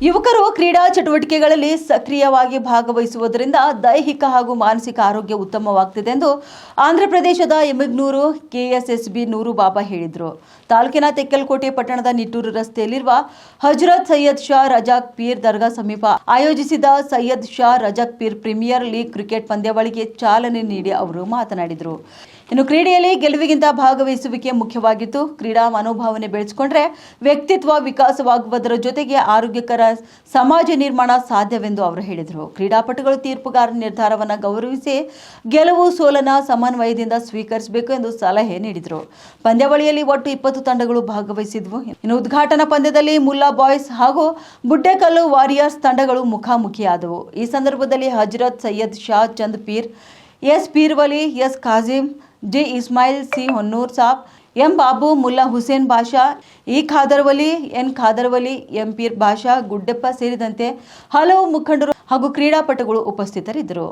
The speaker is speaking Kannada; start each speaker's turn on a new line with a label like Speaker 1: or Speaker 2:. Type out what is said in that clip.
Speaker 1: ಯುವಕರು ಕ್ರೀಡಾ ಚಟುವಟಿಕೆಗಳಲ್ಲಿ ಸಕ್ರಿಯವಾಗಿ ಭಾಗವಹಿಸುವುದರಿಂದ ದೈಹಿಕ ಹಾಗೂ ಮಾನಸಿಕ ಆರೋಗ್ಯ ಉತ್ತಮವಾಗುತ್ತದೆ ಎಂದು ಆಂಧ್ರಪ್ರದೇಶದ ಎಮ್ಮಿಗ್ನೂರು ಕೆಎಸ್ಎಸ್ಬಿ ನೂರು ಬಾಬಾ ಹೇಳಿದರು. ತಾಲೂಕಿನ ತೆಕ್ಕಲಕೋಟೆ ಪಟ್ಟಣದ ನಿಟ್ಟೂರು ರಸ್ತೆಯಲ್ಲಿರುವ ಹಜರತ್ ಸೈಯದ್ ಶಾ ರಜಾಕ್ ಪೀರ್ ದರ್ಗಾ ಸಮೀಪ ಆಯೋಜಿಸಿದ Syed Shah Razak Peer premier league cricket ಪಂದ್ಯಾವಳಿಗೆ ಚಾಲನೆ ನೀಡಿ ಅವರು ಮಾತನಾಡಿದರು. ಇನ್ನು ಕ್ರೀಡೆಯಲ್ಲಿ ಗೆಲುವಿಗಿಂತ ಭಾಗವಹಿಸುವಿಕೆ ಮುಖ್ಯವಾಗಿತ್ತು. ಕ್ರೀಡಾ ಮನೋಭಾವನೆ ಬೆಳೆಸಿಕೊಂಡ್ರೆ ವ್ಯಕ್ತಿತ್ವ ವಿಕಾಸವಾಗುವುದರ ಜೊತೆಗೆ ಆರೋಗ್ಯಕರ ಸಮಾಜ ನಿರ್ಮಾಣ ಸಾಧ್ಯವೆಂದು ಅವರು ಹೇಳಿದರು. ಕ್ರೀಡಾಪಟುಗಳು ತೀರ್ಪುಗಾರರ ನಿರ್ಧಾರವನ್ನು ಗೌರವಿಸಿ ಗೆಲುವು ಸೋಲನ ಸಮನ್ವಯದಿಂದ ಸ್ವೀಕರಿಸಬೇಕು ಎಂದು ಸಲಹೆ ನೀಡಿದರು. ಪಂದ್ಯಾವಳಿಯಲ್ಲಿ ಒಟ್ಟು 20 ತಂಡಗಳು ಭಾಗವಹಿಸಿದ್ವು. ಇನ್ನು ಉದ್ಘಾಟನಾ ಪಂದ್ಯದಲ್ಲಿ ಮುಲ್ಲಾ ಬಾಯ್ಸ್ ಹಾಗೂ ಬುಡ್ಡೆಕಲ್ಲು ವಾರಿಯರ್ಸ್ ತಂಡಗಳು ಮುಖಾಮುಖಿಯಾದವು. ಈ ಸಂದರ್ಭದಲ್ಲಿ Hazrat Syed Shah Chand Peer, S Peervali, S Kazim, J Ismail, C Honnur Sab, M Babu, Mulla Hussain Basha, E Khadarvali, N Khadarvali, M Peer Basha, Guddeppa ಸೇರಿದಂತೆ ಹಲವು ಮುಖಂಡರು ಹಾಗೂ ಕ್ರೀಡಾಪಟುಗಳು ಉಪಸ್ಥಿತರಿದ್ದರು.